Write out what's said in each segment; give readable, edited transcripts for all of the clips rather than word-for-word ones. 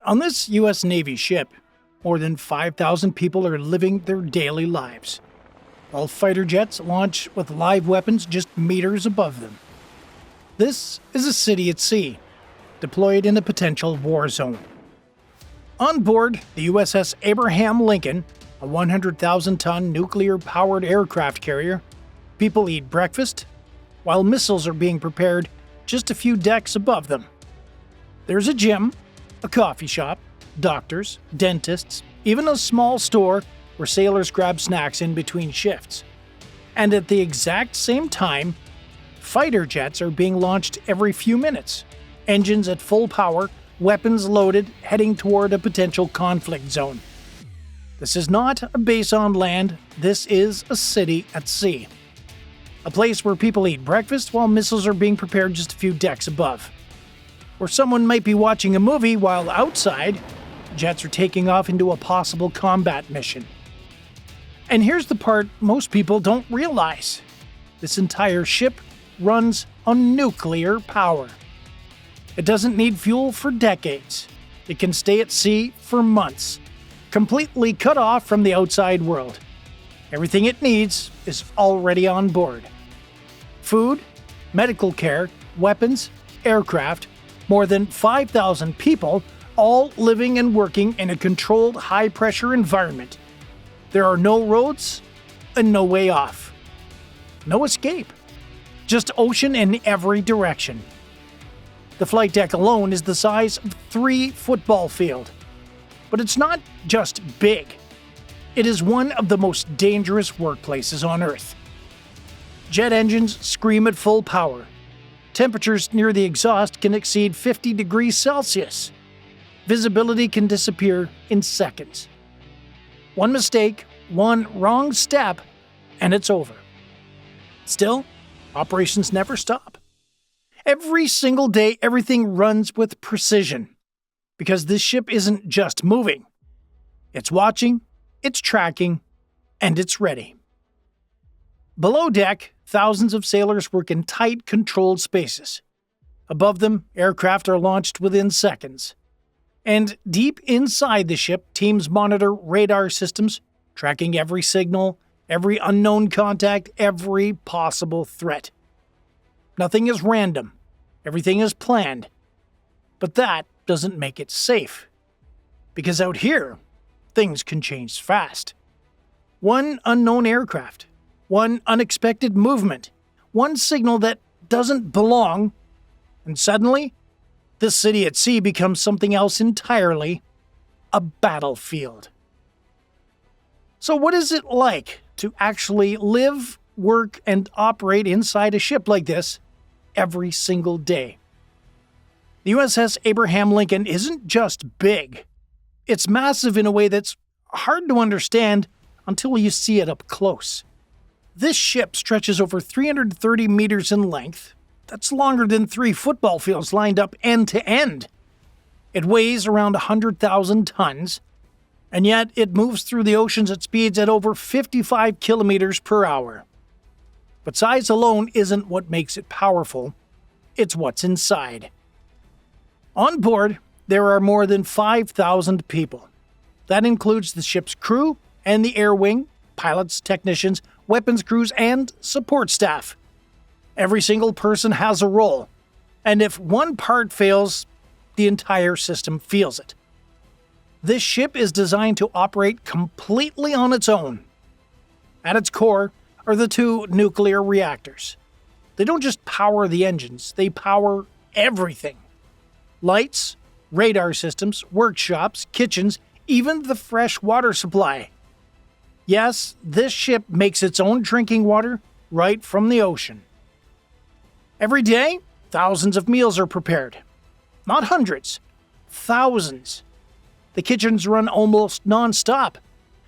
On this U.S. Navy ship, more than 5,000 people are living their daily lives. All fighter jets launch with live weapons just meters above them. This is a city at sea, deployed in a potential war zone. On board the USS Abraham Lincoln, a 100,000-ton nuclear-powered aircraft carrier, people eat breakfast, while missiles are being prepared just a few decks above them. There's a gym, a coffee shop, doctors, dentists, even a small store where sailors grab snacks in between shifts. And at the exact same time, fighter jets are being launched every few minutes, engines at full power, weapons loaded, heading toward a potential conflict zone. This is not a base on land, this is a city at sea. A place where people eat breakfast while missiles are being prepared just a few decks above. Where someone might be watching a movie while outside, jets are taking off into a possible combat mission. And here's the part most people don't realize. This entire ship runs on nuclear power. It doesn't need fuel for decades. It can stay at sea for months, completely cut off from the outside world. Everything it needs is already on board. Food, medical care, weapons, aircraft, more than 5,000 people, all living and working in a controlled high-pressure environment. There are no roads and no way off. No escape. Just ocean in every direction. The flight deck alone is the size of 3 football fields. But it's not just big. It is one of the most dangerous workplaces on Earth. Jet engines scream at full power. Temperatures near the exhaust can exceed 50 degrees Celsius. Visibility can disappear in seconds. One mistake, one wrong step, and it's over. Still, operations never stop. Every single day, everything runs with precision. Because this ship isn't just moving. It's watching, it's tracking, and it's ready. Below deck, thousands of sailors work in tight, controlled spaces. Above them, aircraft are launched within seconds. And deep inside the ship, teams monitor radar systems, tracking every signal, every unknown contact, every possible threat. Nothing is random. Everything is planned. But that doesn't make it safe. Because out here, things can change fast. One unknown aircraft, one unexpected movement, one signal that doesn't belong, and suddenly, this city at sea becomes something else entirely, a battlefield. So what is it like to actually live, work, and operate inside a ship like this every single day? The USS Abraham Lincoln isn't just big. It's massive in a way that's hard to understand until you see it up close. This ship stretches over 330 meters in length. That's longer than 3 football fields lined up end to end. It weighs around 100,000 tons, and yet it moves through the oceans at speeds at over 55 kilometers per hour. But size alone isn't what makes it powerful. It's what's inside. On board, there are more than 5,000 people. That includes the ship's crew and the air wing, pilots, technicians, weapons crews, and support staff. Every single person has a role, and if one part fails, the entire system feels it. This ship is designed to operate completely on its own. At its core are the 2 nuclear reactors. They don't just power the engines, they power everything. Lights, radar systems, workshops, kitchens, even the fresh water supply. Yes, this ship makes its own drinking water right from the ocean. Every day, thousands of meals are prepared. Not hundreds, thousands. The kitchens run almost non-stop,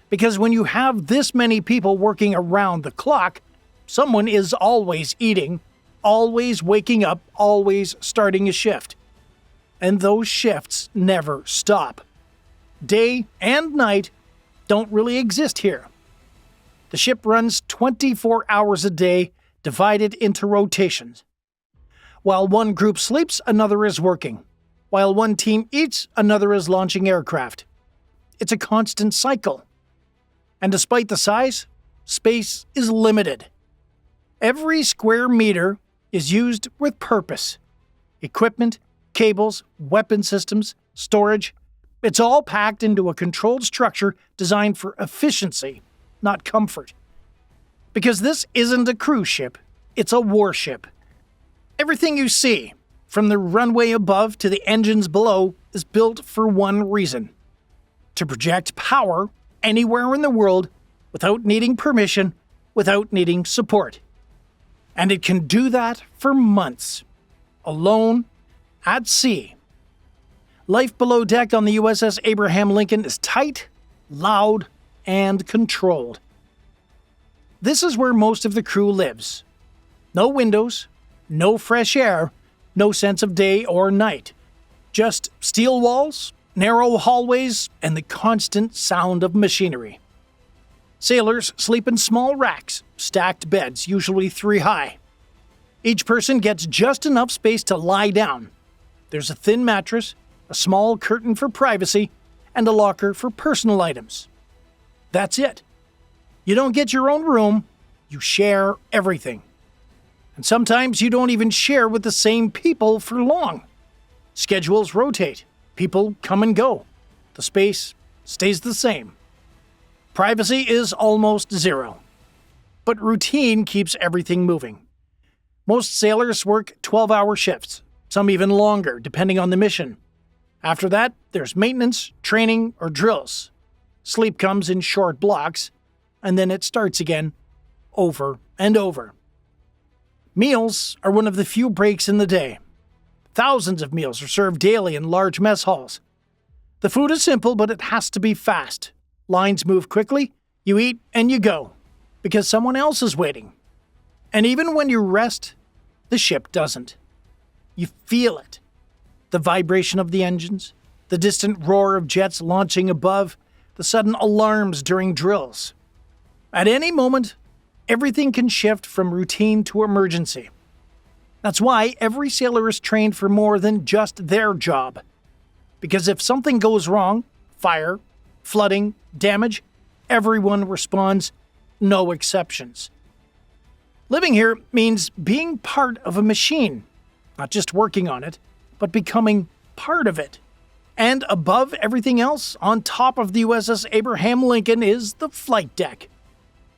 because when you have this many people working around the clock, someone is always eating, always waking up, always starting a shift. And those shifts never stop. Day and night don't really exist here. The ship runs 24 hours a day, divided into rotations. While one group sleeps, another is working. While one team eats, another is launching aircraft. It's a constant cycle. And despite the size, space is limited. Every square meter is used with purpose. Equipment, cables, weapon systems, storage, it's all packed into a controlled structure designed for efficiency, not comfort. Because this isn't a cruise ship, it's a warship. Everything you see, from the runway above to the engines below, is built for one reason: to project power anywhere in the world without needing permission, without needing support. And it can do that for months, alone, at sea. Life below deck on the USS Abraham Lincoln is tight, loud, and controlled. This is where most of the crew lives. No windows, no fresh air, no sense of day or night. Just steel walls, narrow hallways, and the constant sound of machinery. Sailors sleep in small racks, stacked beds, usually 3 high. Each person gets just enough space to lie down. There's a thin mattress, a small curtain for privacy, and a locker for personal items. That's it. You don't get your own room, you share everything. And sometimes you don't even share with the same people for long. Schedules rotate, people come and go. The space stays the same. Privacy is almost zero. But routine keeps everything moving. Most sailors work 12-hour shifts, some even longer, depending on the mission. After that, there's maintenance, training, or drills. Sleep comes in short blocks, and then it starts again, over and over. Meals are one of the few breaks in the day. Thousands of meals are served daily in large mess halls. The food is simple, but it has to be fast. Lines move quickly, you eat and you go, because someone else is waiting. And even when you rest, the ship doesn't. You feel it. The vibration of the engines, the distant roar of jets launching above, the sudden alarms during drills. At any moment, everything can shift from routine to emergency. That's why every sailor is trained for more than just their job. Because if something goes wrong, fire, flooding, damage, everyone responds, no exceptions. Living here means being part of a machine, not just working on it, but becoming part of it. And above everything else, on top of the USS Abraham Lincoln, is the flight deck.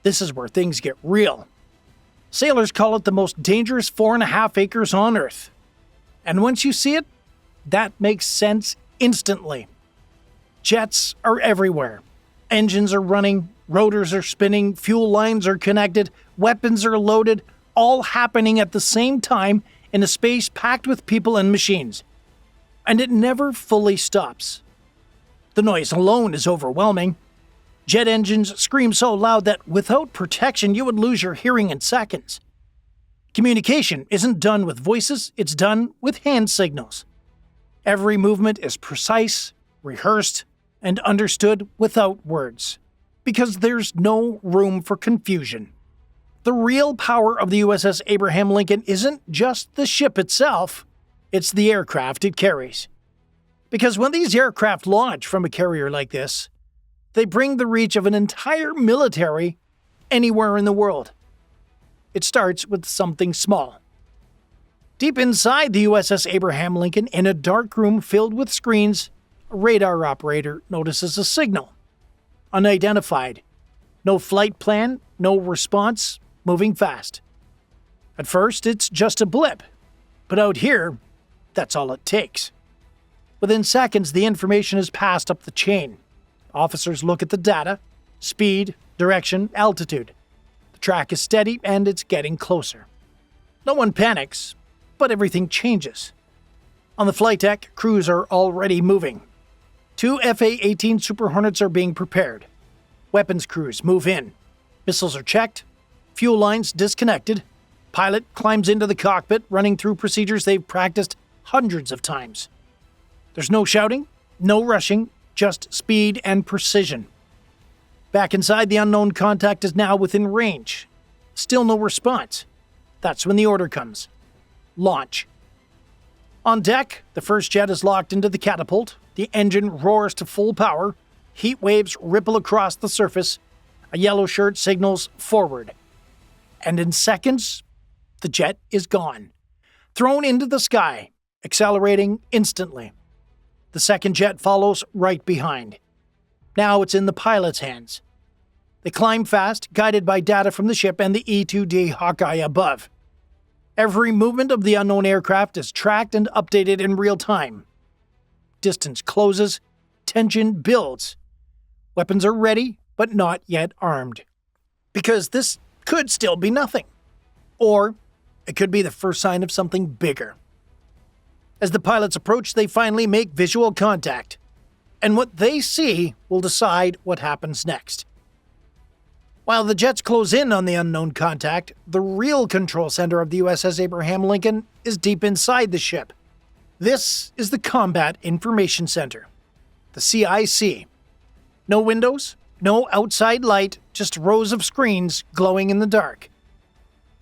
This is where things get real. Sailors call it the most dangerous 4.5 acres on Earth. And once you see it, that makes sense instantly. Jets are everywhere. Engines are running, rotors are spinning, fuel lines are connected, weapons are loaded, all happening at the same time in a space packed with people and machines. And it never fully stops. The noise alone is overwhelming. Jet engines scream so loud that without protection you would lose your hearing in seconds. Communication isn't done with voices, it's done with hand signals. Every movement is precise, rehearsed, and understood without words. Because there's no room for confusion. The real power of the USS Abraham Lincoln isn't just the ship itself, it's the aircraft it carries. Because when these aircraft launch from a carrier like this, they bring the reach of an entire military anywhere in the world. It starts with something small. Deep inside the USS Abraham Lincoln, in a dark room filled with screens, a radar operator notices a signal. Unidentified. No flight plan, no response, moving fast. At first, it's just a blip. But out here, that's all it takes. Within seconds, the information is passed up the chain. Officers look at the data, speed, direction, altitude. The track is steady and it's getting closer. No one panics, but everything changes. On the flight deck, crews are already moving. 2 FA-18 Super Hornets are being prepared. Weapons crews move in. Missiles are checked. Fuel lines disconnected. Pilot climbs into the cockpit, running through procedures they've practiced hundreds of times. There's no shouting, no rushing, just speed and precision. Back inside, the unknown contact is now within range. Still no response. That's when the order comes. Launch. On deck, the first jet is locked into the catapult, the engine roars to full power, heat waves ripple across the surface, a yellow shirt signals forward. And in seconds, the jet is gone, thrown into the sky, accelerating instantly. The second jet follows right behind. Now it's in the pilot's hands. They climb fast, guided by data from the ship and the E-2D Hawkeye above. Every movement of the unknown aircraft is tracked and updated in real time. Distance closes, tension builds. Weapons are ready, but not yet armed. Because this could still be nothing. Or it could be the first sign of something bigger. As the pilots approach, they finally make visual contact. And what they see will decide what happens next. While the jets close in on the unknown contact, the real control center of the USS Abraham Lincoln is deep inside the ship. This is the Combat Information Center, the CIC. No windows, no outside light, just rows of screens glowing in the dark.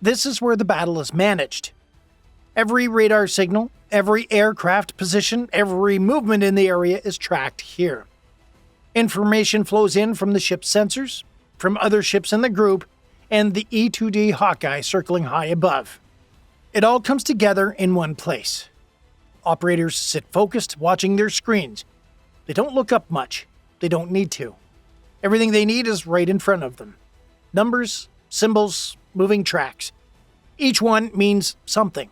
This is where the battle is managed. Every radar signal, every aircraft position, every movement in the area is tracked here. Information flows in from the ship's sensors, from other ships in the group, and the E-2D Hawkeye circling high above. It all comes together in one place. Operators sit focused, watching their screens. They don't look up much. They don't need to. Everything they need is right in front of them. Numbers, symbols, moving tracks. Each one means something.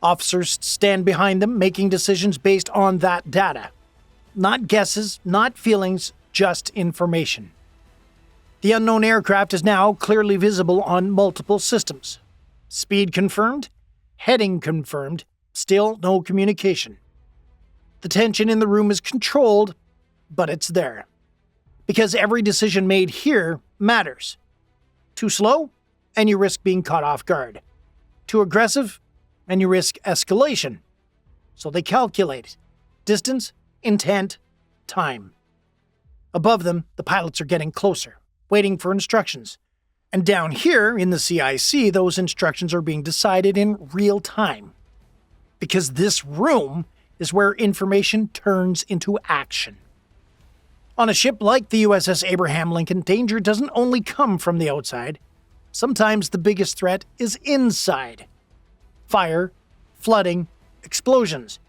Officers stand behind them, making decisions based on that data. Not guesses, not feelings, just information. The unknown aircraft is now clearly visible on multiple systems. Speed confirmed, heading confirmed, still no communication. The tension in the room is controlled, but it's there. Because every decision made here matters. Too slow, and you risk being caught off guard. Too aggressive, and you risk escalation. So they calculate distance, intent, time. Above them, the pilots are getting closer, waiting for instructions. And down here in the CIC, those instructions are being decided in real time. Because this room is where information turns into action. On a ship like the USS Abraham Lincoln, danger doesn't only come from the outside. Sometimes the biggest threat is inside. Fire, flooding, explosions.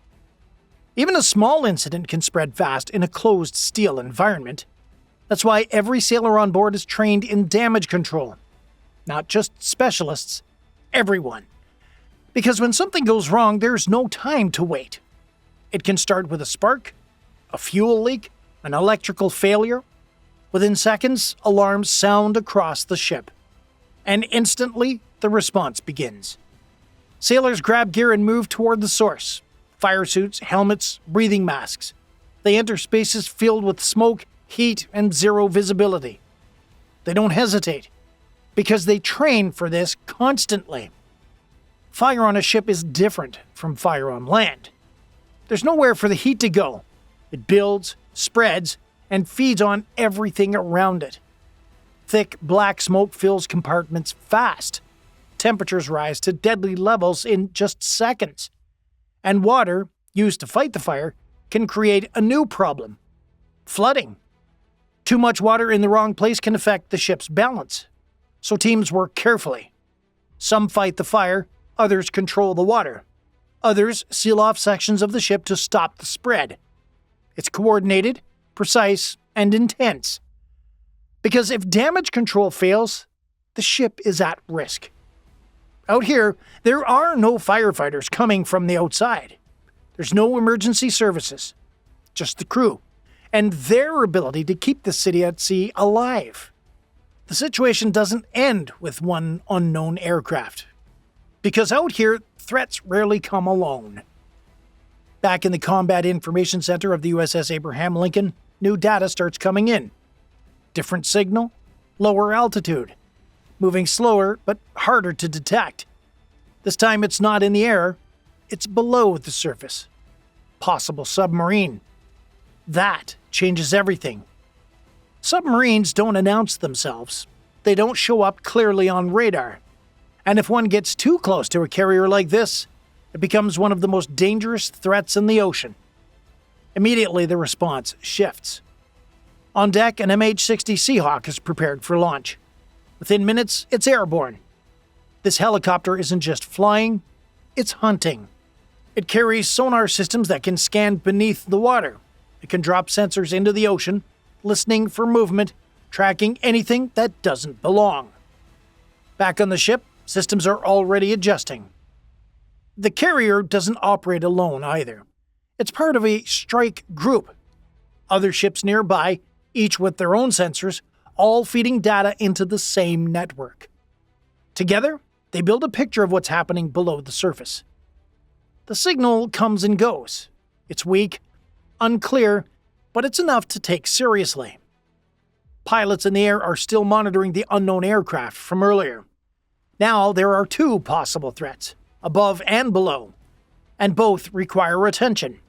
Even a small incident can spread fast in a closed steel environment. That's why every sailor on board is trained in damage control. Not just specialists, everyone. Because when something goes wrong, there's no time to wait. It can start with a spark, a fuel leak, an electrical failure. Within seconds, alarms sound across the ship. And instantly, the response begins. Sailors grab gear and move toward the source. Fire suits, helmets, breathing masks. They enter spaces filled with smoke, heat, and zero visibility. They don't hesitate, because they train for this constantly. Fire on a ship is different from fire on land. There's nowhere for the heat to go. It builds, spreads, and feeds on everything around it. Thick, black smoke fills compartments fast. Temperatures rise to deadly levels in just seconds. And water, used to fight the fire, can create a new problem: flooding. Too much water in the wrong place can affect the ship's balance. So teams work carefully. Some fight the fire, others control the water. Others seal off sections of the ship to stop the spread. It's coordinated, precise, and intense. Because if damage control fails, the ship is at risk. Out here, there are no firefighters coming from the outside. There's no emergency services, just the crew, and their ability to keep the city at sea alive. The situation doesn't end with one unknown aircraft. Because out here, threats rarely come alone. Back in the Combat Information Center of the USS Abraham Lincoln, new data starts coming in. Different signal, lower altitude, moving slower but harder to detect. This time it's not in the air, it's below the surface. Possible submarine. That changes everything. Submarines don't announce themselves. They don't show up clearly on radar. And if one gets too close to a carrier like this, It becomes one of the most dangerous threats in the ocean. Immediately, the response shifts. On deck, an MH-60 Seahawk is prepared for launch. Within minutes, it's airborne. This helicopter isn't just flying, it's hunting. It carries sonar systems that can scan beneath the water. It can drop sensors into the ocean, listening for movement, tracking anything that doesn't belong. Back on the ship, systems are already adjusting. The carrier doesn't operate alone either. It's part of a strike group. Other ships nearby, each with their own sensors, all feeding data into the same network. Together, they build a picture of what's happening below the surface. The signal comes and goes. It's weak, unclear, but it's enough to take seriously. Pilots in the air are still monitoring the unknown aircraft from earlier. Now there are two possible threats, above and below, and both require attention.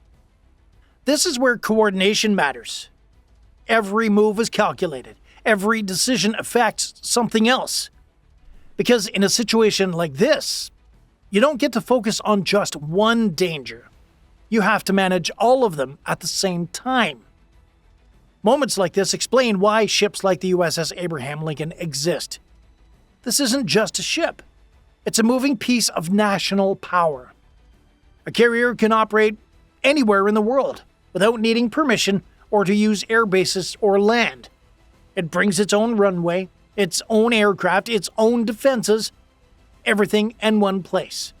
This is where coordination matters. Every move is calculated. Every decision affects something else. Because in a situation like this, you don't get to focus on just one danger. You have to manage all of them at the same time. Moments like this explain why ships like the USS Abraham Lincoln exist. This isn't just a ship. It's a moving piece of national power. A carrier can operate anywhere in the world without needing permission or to use air bases or land. It brings its own runway, its own aircraft, its own defenses, everything in one place.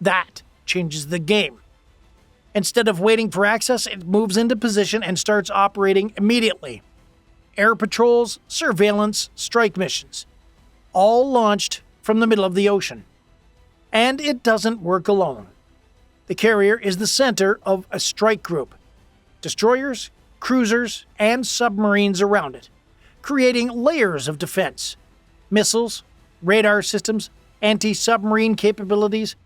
That changes the game. Instead of waiting for access, it moves into position and starts operating immediately. Air patrols, surveillance, strike missions, all launched from the middle of the ocean. And it doesn't work alone. The carrier is the center of a strike group. Destroyers, cruisers, and submarines around it, creating layers of defense. Missiles, radar systems, anti-submarine capabilities,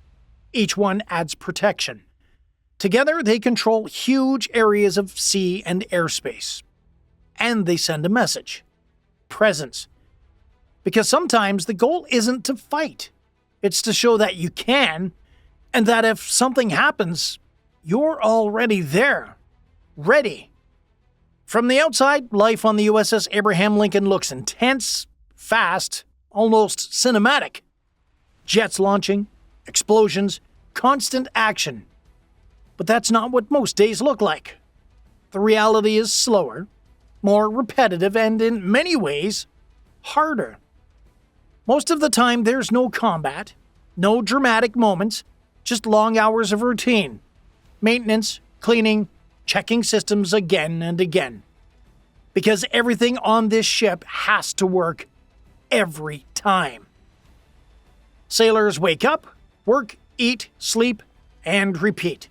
each one adds protection. Together, they control huge areas of sea and airspace. And they send a message. Presence. Because sometimes the goal isn't to fight. It's to show that you can, and that if something happens, you're already there. Ready. From the outside, life on the USS Abraham Lincoln looks intense, fast, almost cinematic. Jets launching, explosions, constant action. But that's not what most days look like. The reality is slower, more repetitive, and in many ways, harder. Most of the time, there's no combat, no dramatic moments, just long hours of routine. Maintenance, cleaning, checking systems again and again. Because everything on this ship has to work every time. Sailors wake up, work, eat, sleep, and repeat.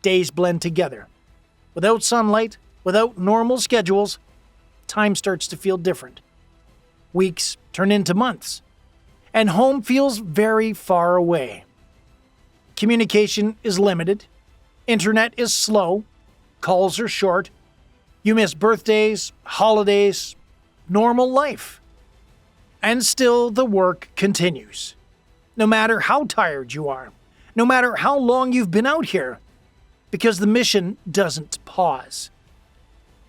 Days blend together. Without sunlight, without normal schedules, time starts to feel different. Weeks turn into months, and home feels very far away. Communication is limited, internet is slow, calls are short, you miss birthdays, holidays, normal life. And still the work continues. No matter how tired you are, no matter how long you've been out here, because the mission doesn't pause.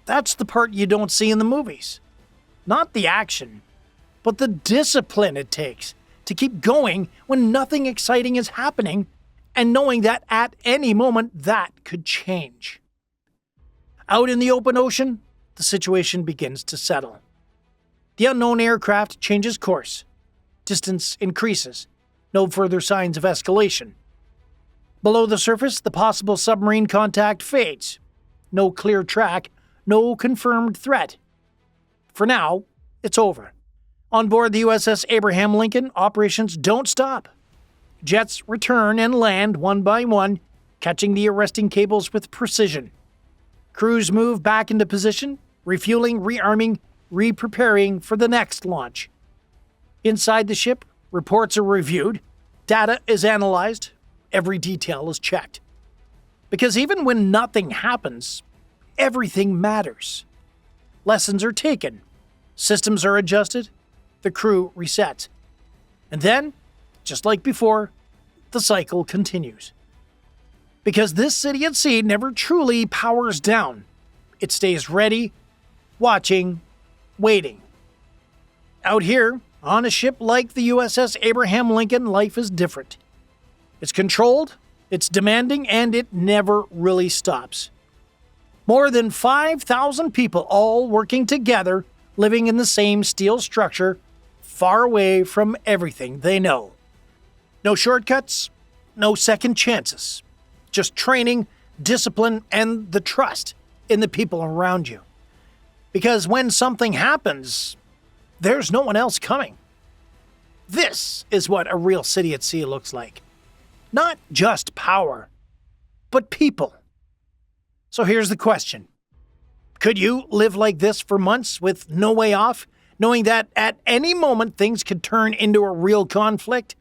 That's the part you don't see in the movies. Not the action, but the discipline it takes to keep going when nothing exciting is happening and knowing that at any moment that could change. Out in the open ocean, the situation begins to settle. The unknown aircraft changes course. Distance increases. No further signs of escalation. Below the surface, the possible submarine contact fades. No clear track, no confirmed threat. For now, it's over. On board the USS Abraham Lincoln, operations don't stop. Jets return and land one by one, catching the arresting cables with precision. Crews move back into position, refueling, rearming, re-preparing for the next launch. Inside the ship, reports are reviewed, data is analyzed, every detail is checked. Because even when nothing happens, everything matters. Lessons are taken, systems are adjusted, the crew resets. And then, just like before, the cycle continues. Because this city at sea never truly powers down. It stays ready, watching, waiting. Out here, on a ship like the USS Abraham Lincoln, life is different. It's controlled, it's demanding, and it never really stops. More than 5,000 people all working together, living in the same steel structure, far away from everything they know. No shortcuts, no second chances. Just training, discipline, and the trust in the people around you. Because when something happens, there's no one else coming. This is what a real city at sea looks like. Not just power, but people. So here's the question. Could you live like this for months with no way off, knowing that at any moment things could turn into a real conflict?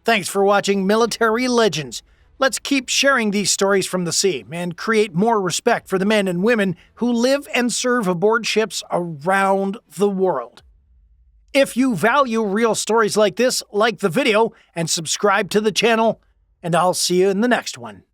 Thanks for watching Military Legends. Let's keep sharing these stories from the sea and create more respect for the men and women who live and serve aboard ships around the world. If you value real stories like this, like the video and subscribe to the channel, and I'll see you in the next one.